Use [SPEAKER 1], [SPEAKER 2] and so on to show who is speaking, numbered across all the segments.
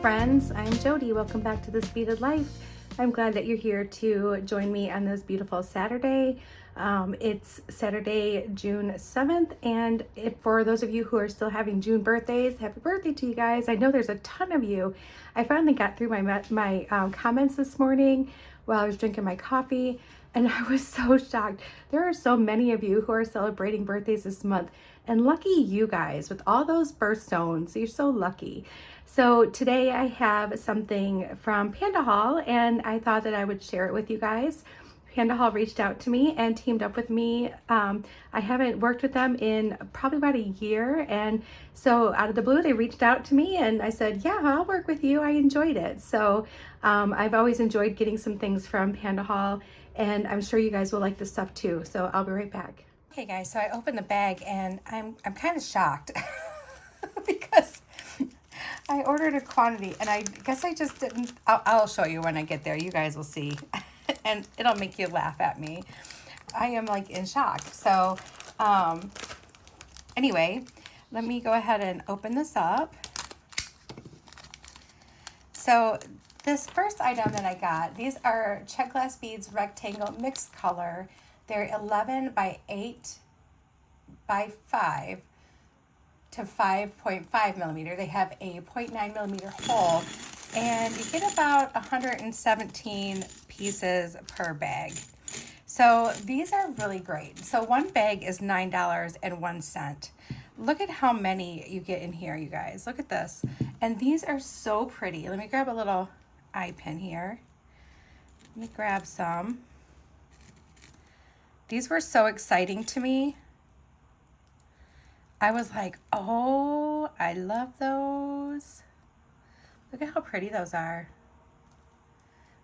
[SPEAKER 1] friends, I'm Jody. Welcome back to This Beaded Life. I'm glad that you're here to join me on this beautiful Saturday. It's Saturday, June 7th, and for those of you who are still having June birthdays, happy birthday to you guys. I know there's a ton of you. I finally got through my comments this morning while I was drinking my coffee, and I was so shocked. There are so many of you who are celebrating birthdays this month, and lucky you guys with all those birthstones. You're so lucky. So today I have something from Pandahall, and I thought that I would share it with you guys. Pandahall reached out to me and teamed up with me. I haven't worked with them in probably about a year, and so out of the blue they reached out to me and I said, yeah, I'll work with you. I enjoyed it. So I've always enjoyed getting some things from Pandahall, and I'm sure you guys will like this stuff too. So I'll be right back. Okay guys, so I opened the bag and I'm kind of shocked because I ordered a quantity and I guess I just didn't. I'll show you when I get there. You guys will see and it'll make you laugh at me. I am like in shock. So anyway, let me go ahead and open this up. So this first item that I got, these are check glass beads rectangle mixed color. They're 11 by 8 by 5 to 5.5 millimeter. They have a 0.9 millimeter hole, and you get about 117 pieces per bag. So these are really great. So one bag is $9.01. Look at how many you get in here, you guys. Look at this. And these are so pretty. Let me grab a little eye pin here. Let me grab some. These were so exciting to me. I was like, oh, I love those. Look at how pretty those are.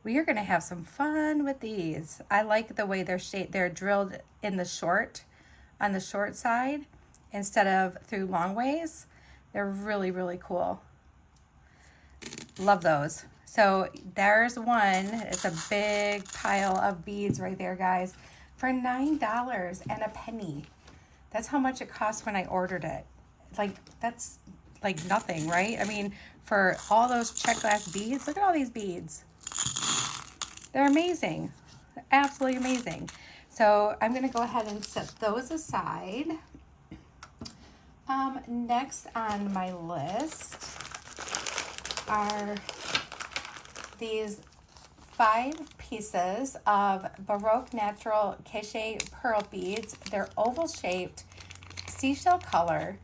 [SPEAKER 1] We are gonna have some fun with these. I like the way they're shaped. They're drilled in the short, on the short side, instead of through long ways. They're really, really cool. Love those. So there's one. It's a big pile of beads right there, guys, for $9 and a penny. That's how much it cost when I ordered it. Like, that's like nothing, right? I mean, for all those check glass beads, look at all these beads. They're amazing. They're absolutely amazing. So I'm gonna go ahead and set those aside. Next on my list are these 5 pieces of Baroque natural cachet pearl beads. They're oval shaped, seashell color.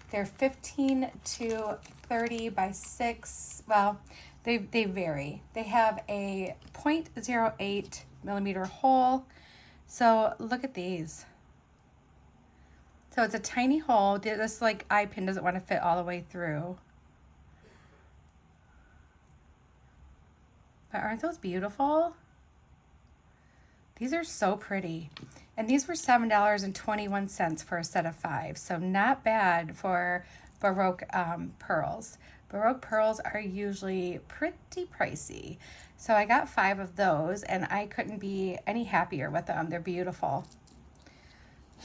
[SPEAKER 1] They're 15 to 30 by 6. Well, they vary. They have a 0.08 millimeter hole. So look at these. So it's a tiny hole. This like eye pin doesn't want to fit all the way through. But aren't those beautiful? These are so pretty. And these were $7.21 for a set of 5. So not bad for Baroque pearls. Baroque pearls are usually pretty pricey. So I got 5 of those and I couldn't be any happier with them. They're beautiful.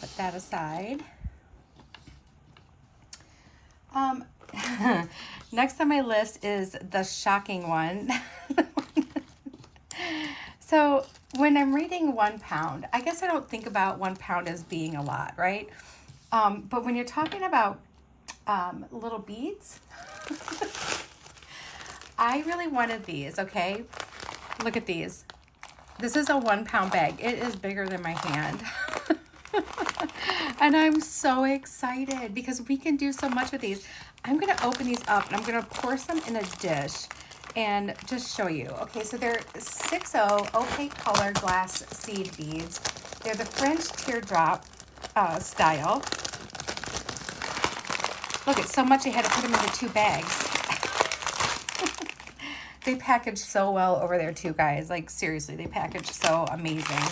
[SPEAKER 1] Put that aside. Next on my list is the shocking one. So when I'm reading 1 pound, I guess I don't think about 1 pound as being a lot, right? But when you're talking about little beads, I really wanted these, okay? Look at these. This is a 1 pound bag. It is bigger than my hand. And I'm so excited because we can do so much with these. I'm gonna open these up and I'm gonna pour some in a dish and just show you. Okay, so they're 6.0 opaque color glass seed beads. They're the French teardrop style. Look, it's so much I had to put them into 2 bags. They package so well over there too, guys. Like seriously, they package so amazing.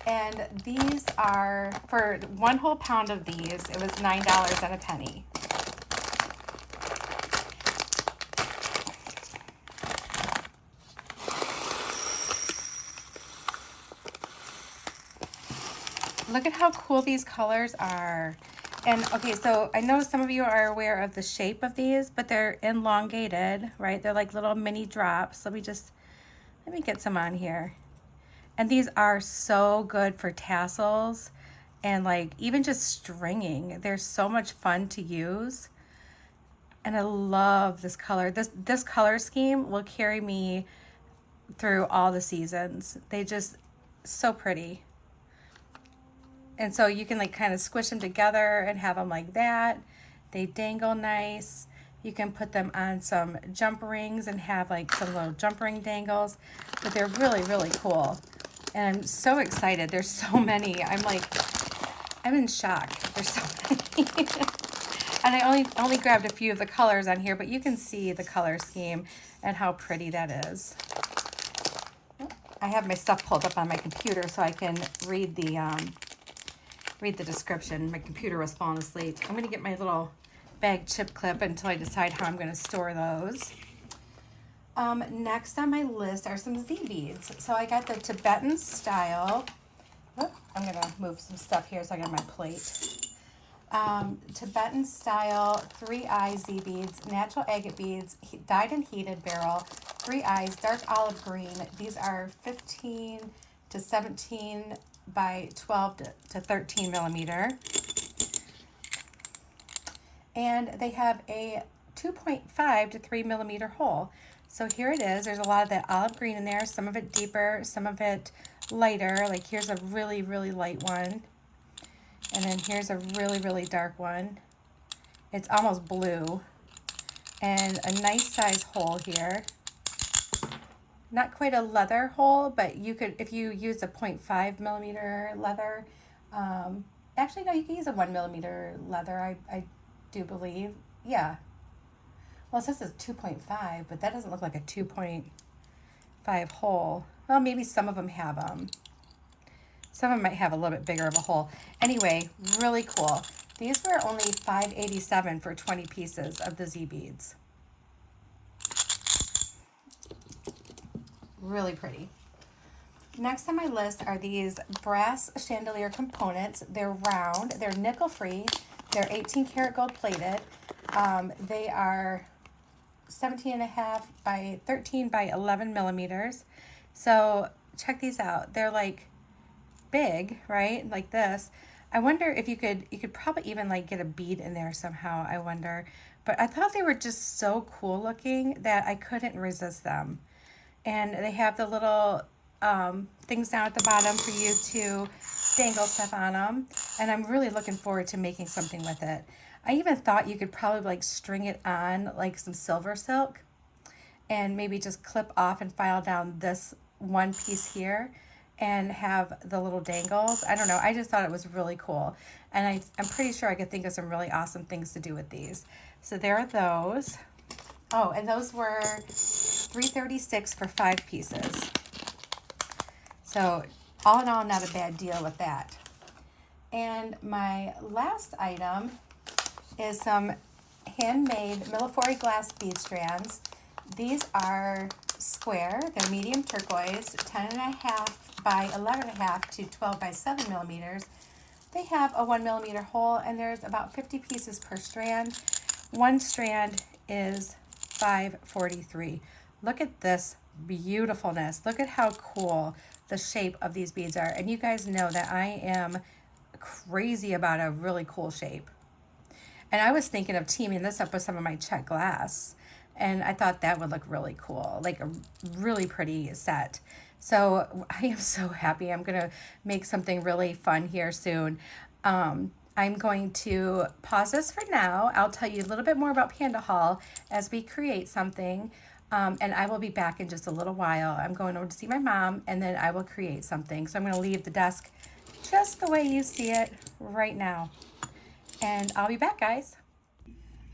[SPEAKER 1] And these are, for 1 whole pound of these, it was $9 and a penny. Look at how cool these colors are. And okay, so I know some of you are aware of the shape of these, but they're elongated, right? They're like little mini drops. Let me get some on here. And these are so good for tassels and like even just stringing. They're so much fun to use. And I love this color. This color scheme will carry me through all the seasons. They just so pretty. And so you can like kind of squish them together and have them like that. They dangle nice. You can put them on some jump rings and have like some little jump ring dangles, but they're really, really cool. And I'm so excited. There's so many. I'm in shock. There's so many. And I only grabbed a few of the colors on here, but you can see the color scheme and how pretty that is. I have my stuff pulled up on my computer so I can read the description. My computer was falling asleep. I'm gonna get my little bag chip clip until I decide how I'm gonna store those. Next on my list are some Z beads. So I got the Tibetan style. Oh, I'm gonna move some stuff here so I got my plate. Tibetan style 3-eye Z beads, natural agate beads, dyed and heated barrel, 3 eyes, dark olive green. These are 15 to 17 by 12 to 13 millimeter. And they have a 2.5 to 3 millimeter hole. So here it is. There's a lot of that olive green in there, some of it deeper, some of it lighter. Like here's a really, really light one. And then here's a really, really dark one. It's almost blue. And a nice size hole here. Not quite a leather hole, but you could, if you use a 0.5 millimeter leather, actually no, you can use a 1 millimeter leather, I do believe. Yeah. Well, it says it's 2.5, but that doesn't look like a 2.5 hole. Well, maybe some of them have them. Some of them might have a little bit bigger of a hole. Anyway, really cool. These were only $5.87 for 20 pieces of the Z beads. Really pretty. Next on my list are these brass chandelier components. They're round, they're nickel free, they're 18 karat gold plated. They are 17.5 by 13 by 11 millimeters. So check these out. They're like big, right? Like this. I wonder if you could probably even like get a bead in there somehow, I wonder. But I thought they were just so cool looking that I couldn't resist them. And they have the little things down at the bottom for you to dangle stuff on them. And I'm really looking forward to making something with it. I even thought you could probably like string it on like some silver silk and maybe just clip off and file down this one piece here and have the little dangles. I don't know. I just thought it was really cool. And I'm pretty sure I could think of some really awesome things to do with these. So there are those. Oh, and those were $3.36 for 5 pieces. So all in all, not a bad deal with that. And my last item is some handmade Millefiori glass bead strands. These are square. They're medium turquoise, 10.5 by 11.5 to 12 by 7 millimeters. They have a 1 millimeter hole, and there's about 50 pieces per strand. One strand is $5.43. Look at this beautifulness. Look at how cool the shape of these beads are. And you guys know that I am crazy about a really cool shape. And I was thinking of teaming this up with some of my check glass. And I thought that would look really cool, like a really pretty set. So I am so happy. I'm going to make something really fun here soon. I'm going to pause this for now. I'll tell you a little bit more about Pandahall as we create something. And I will be back in just a little while. I'm going over to see my mom, and then I will create something. So I'm going to leave the desk just the way you see it right now. And I'll be back, guys.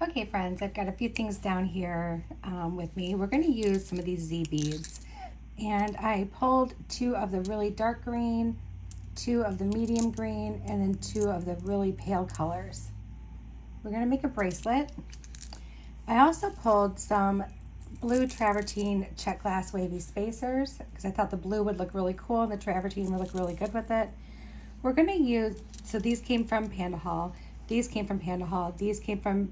[SPEAKER 1] Okay, friends, I've got a few things down here with me. We're going to use some of these Z beads. And I pulled 2 of the really dark green, 2 of the medium green, and then 2 of the really pale colors. We're going to make a bracelet. I also pulled some blue travertine check glass wavy spacers because I thought the blue would look really cool and the travertine would look really good with it. We're going to use, so these came from Pandahall. These came from Pandahall. These came from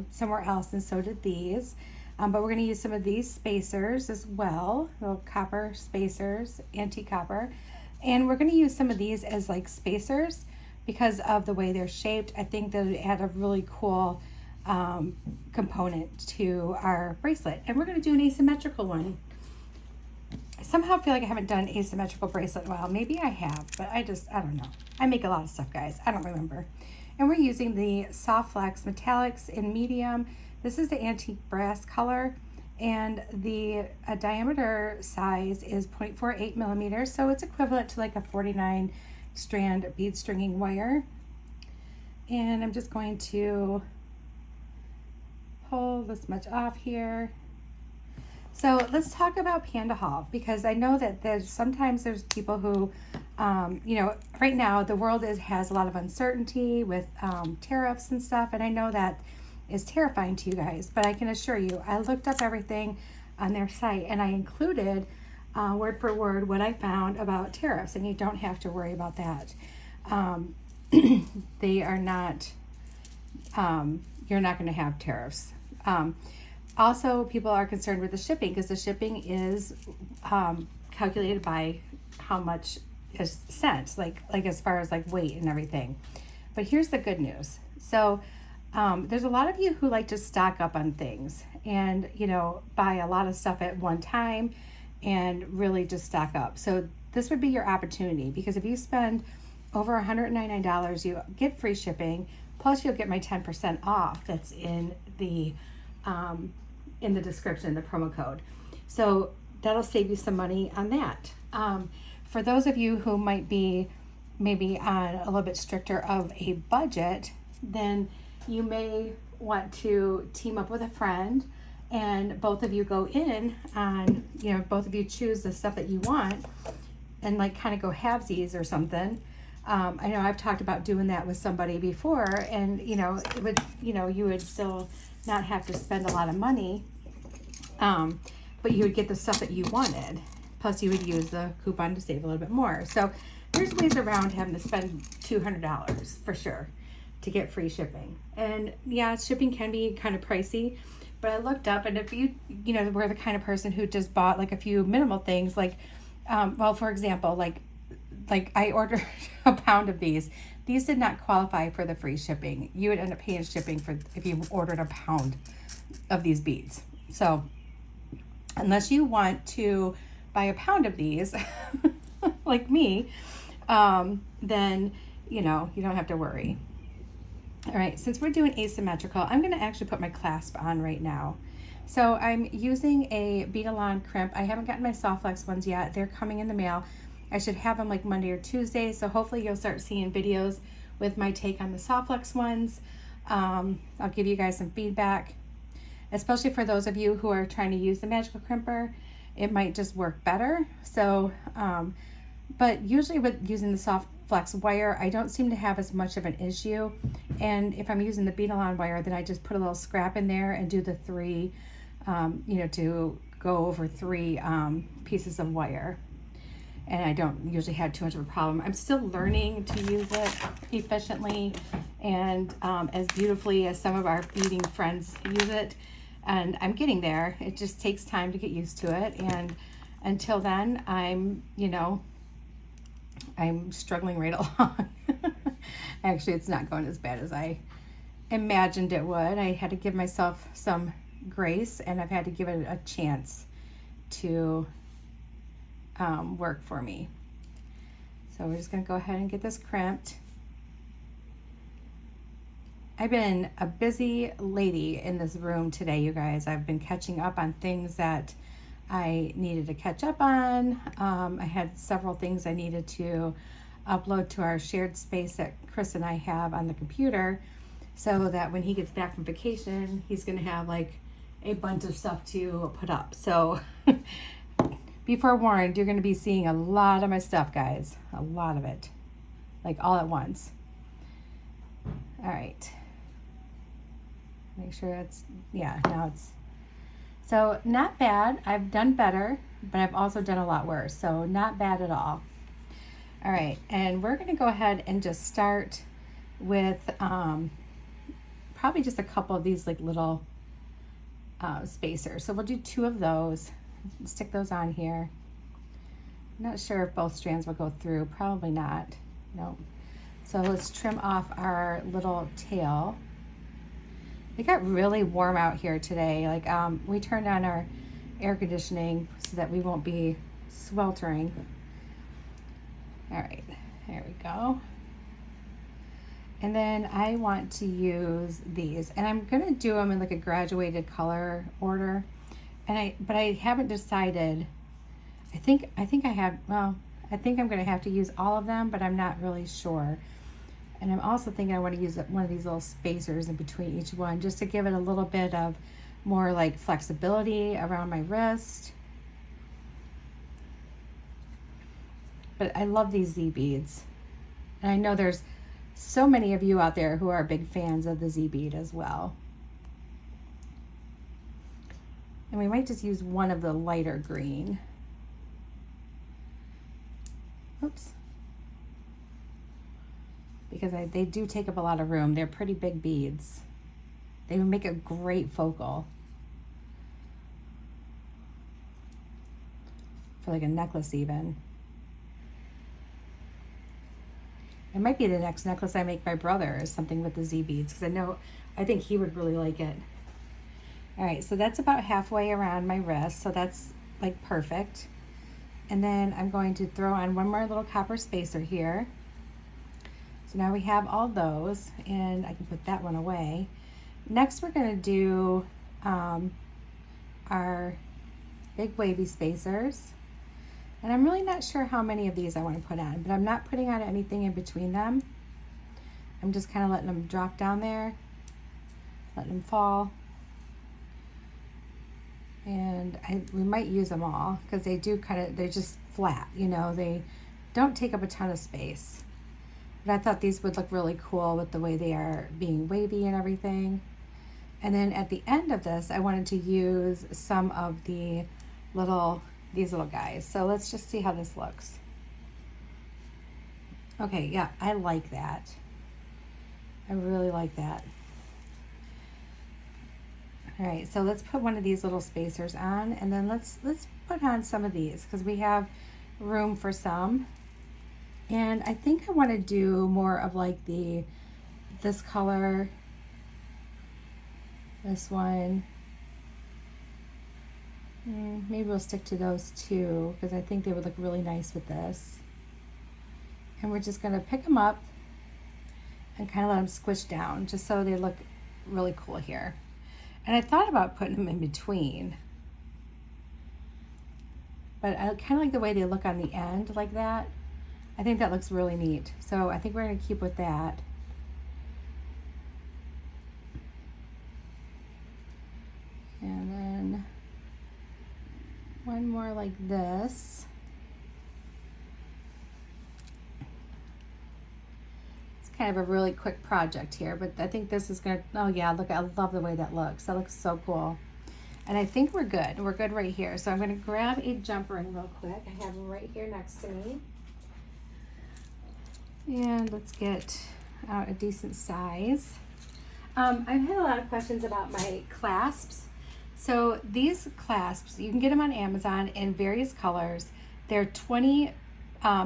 [SPEAKER 1] somewhere else, and so did these. But we're going to use some of these spacers as well, little copper spacers, antique copper. And we're going to use some of these as like spacers because of the way they're shaped. I think that it add a really cool component to our bracelet. And we're going to do an asymmetrical one. I somehow feel like I haven't done asymmetrical bracelet in a while. Maybe I have, but I don't know. I make a lot of stuff, guys. I don't remember. And we're using the Soft Flex Metallics in medium. This is the antique brass color, and the diameter size is 0.48 millimeters, so it's equivalent to like a 49 strand bead stringing wire. And I'm just going to pull this much off here. So let's talk about Pandahall, because I know that sometimes there's people who, you know, right now the world has a lot of uncertainty with tariffs and stuff, and I know that is terrifying to you guys, but I can assure you, I looked up everything on their site and I included word for word what I found about tariffs, and you don't have to worry about that. They are not, you're not going to have tariffs. Also, people are concerned with the shipping because the shipping is calculated by how much is sent, like as far as like weight and everything. But here's the good news. So there's a lot of you who like to stock up on things and, you know, buy a lot of stuff at one time and really just stock up. So this would be your opportunity, because if you spend over $199, you get free shipping, plus you'll get my 10% off that's in the description, the promo code. So that'll save you some money on that. For those of you who might be maybe on a little bit stricter of a budget, then you may want to team up with a friend and both of you go in on, you know, both of you choose the stuff that you want and like kind of go halvesies or something. I know I've talked about doing that with somebody before, and you know, it would, you know, you would still not have to spend a lot of money, but you would get the stuff that you wanted. Plus you would use the coupon to save a little bit more. So there's ways around having to spend $200 for sure to get free shipping. And yeah, shipping can be kind of pricey, but I looked up, and if you know, we're the kind of person who just bought like a few minimal things, like, well, for example, like I ordered a pound of these. These did not qualify for the free shipping. You would end up paying shipping for if you ordered a pound of these beads. So unless you want to buy a pound of these, like me, then, you know, you don't have to worry. All right, since we're doing asymmetrical, I'm going to actually put my clasp on right now. So I'm using a bead-along crimp. I haven't gotten my soft flex ones yet. They're coming in the mail. I should have them like Monday or Tuesday, so hopefully you'll start seeing videos with my take on the soft flex ones. I'll give you guys some feedback, especially for those of you who are trying to use the magical crimper. It might just work better. So, but usually with using the soft flex wire, I don't seem to have as much of an issue. And if I'm using the bead-along wire, then I just put a little scrap in there and do the three, you know, to go over three pieces of wire. And I don't usually have too much of a problem. I'm still learning to use it efficiently and as beautifully as some of our beading friends use it. And I'm getting there. It just takes time to get used to it. And until then, I'm, you know, I'm struggling right along. Actually, it's not going as bad as I imagined it would. I had to give myself some grace, and I've had to give it a chance to work for me. So we're just going to go ahead and get this crimped. I've been a busy lady in this room today, you guys. I've been catching up on things that I needed to catch up on. I had several things I needed to upload to our shared space that Chris and I have on the computer, so that when he gets back from vacation, he's going to have like a bunch of stuff to put up. So be forewarned, you're going to be seeing a lot of my stuff, guys. A lot of it. Like all at once. All right. Make sure it's, yeah, now it's, so not bad. I've done better, but I've also done a lot worse. So not bad at all. All right. And we're going to go ahead and just start with probably just a couple of these like little spacers. So we'll do 2 of those, stick those on here. I'm not sure if both strands will go through, probably not. Nope. So let's trim off our little tail. It got really warm out here today. Like we turned on our air conditioning so that we won't be sweltering. All right, there we go. And then I want to use these, and I'm gonna do them in like a graduated color order. But I haven't decided. I think I have, well, I think I'm gonna have to use all of them, but I'm not really sure. And I'm also thinking I want to use one of these little spacers in between each one, just to give it a little bit of more like flexibility around my wrist. But I love these Z beads. And I know there's so many of you out there who are big fans of the Z bead as well. And we might just use one of the lighter green. Oops. Because they do take up a lot of room. They're pretty big beads. They would make a great focal for like a necklace even. It might be the next necklace I make my brother, is something with the Z beads, because I think he would really like it. All right, so that's about halfway around my wrist, so that's like perfect. And then I'm going to throw on one more little copper spacer here. So now we have all those, and I can put that one away. Next, we're going to do our big wavy spacers. And I'm really not sure how many of these I want to put on, but I'm not putting on anything in between them. I'm just kind of letting them drop down there, letting them fall. And we might use them all, because they do they're just flat, you know, they don't take up a ton of space. But I thought these would look really cool with the way they are being wavy and everything. And then at the end of this, I wanted to use some of these little guys. So let's just see how this looks. Okay, yeah, I like that. I really like that. All right, so let's put one of these little spacers on, and then let's put on some of these, because we have room for some. And I think I want to do more of like this color, this one. Maybe we'll stick to those 2, because I think they would look really nice with this. And we're just going to pick them up and kind of let them squish down, just so they look really cool here. And I thought about putting them in between, but I kind of like the way they look on the end like that. I think that looks really neat. So I think we're going to keep with that. And then one more like this. It's kind of a really quick project here, but I think this is going to, oh yeah, look, I love the way that looks. That looks so cool. And I think we're good. We're good right here. So I'm going to grab a jump ring real quick. I have them right here next to me. And let's get out a decent size. I've had a lot of questions about my clasps. So these clasps, you can get them on Amazon in various colors. They're 20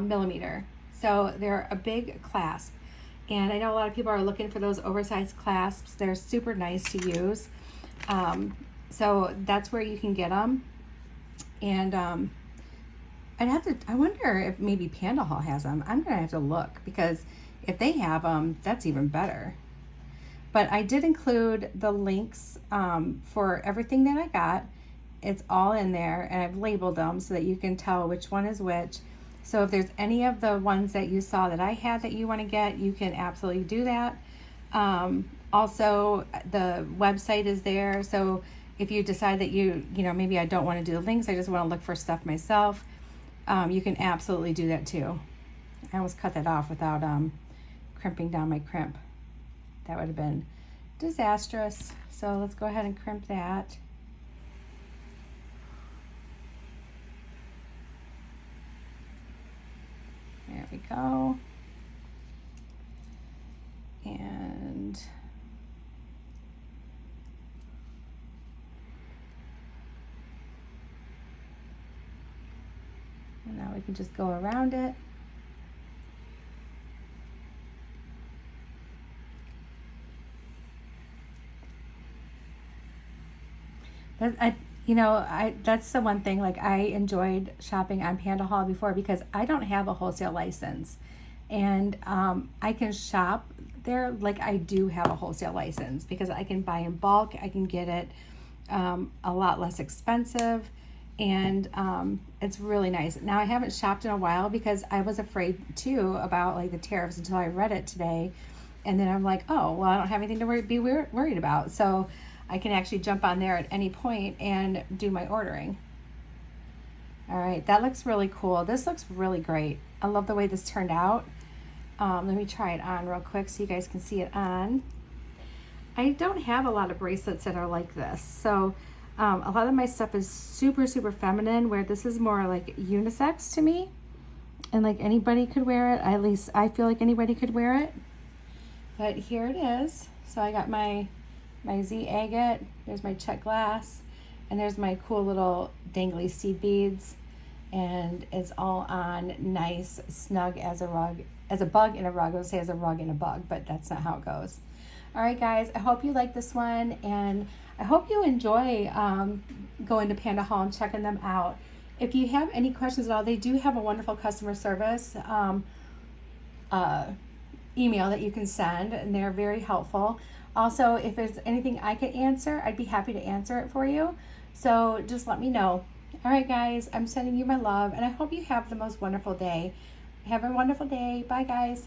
[SPEAKER 1] millimeter. So they're a big clasp. And I know a lot of people are looking for those oversized clasps. They're super nice to use. So that's where you can get them. And I wonder if maybe Pandahall has them. I'm gonna have to look, because if they have them, that's even better. But I did include the links for everything that I got. It's all in there, and I've labeled them so that you can tell which one is which. So if there's any of the ones that you saw that I had that you want to get, you can absolutely do that. Also, the website is there. So if you decide that you know, maybe I don't want to do the links, I just want to look for stuff myself, you can absolutely do that too. I almost cut that off without crimping down my crimp. That would have been disastrous. So let's go ahead and crimp that. There we go. And I can just go around it. That's the one thing, like, I enjoyed shopping on Pandahall before because I don't have a wholesale license, and I can shop there like I do have a wholesale license because I can buy in bulk. I can get it a lot less expensive, and it's really nice. Now, I haven't shopped in a while because I was afraid too about like the tariffs until I read it today, and then I'm like, oh well, I don't have anything to be worried about, so I can actually jump on there at any point and do my ordering. All right, that looks really cool. This looks really great. I love the way this turned out. Let me try it on real quick so you guys can see it on. I don't have a lot of bracelets that are like this. So a lot of my stuff is super, super feminine, where this is more like unisex to me. And like anybody could wear it. At least I feel like anybody could wear it. But here it is. So I got my Z agate, there's my check glass, and there's my cool little dangly seed beads, and it's all on nice, snug as a rug, as a bug in a rug. I would say as a rug in a bug, but that's not how it goes. All right, guys, I hope you like this one, and I hope you enjoy going to Pandahall and checking them out. If you have any questions at all, they do have a wonderful customer service email that you can send, and they're very helpful. Also, if there's anything I could answer, I'd be happy to answer it for you. So just let me know. All right, guys, I'm sending you my love, and I hope you have the most wonderful day. Have a wonderful day. Bye, guys.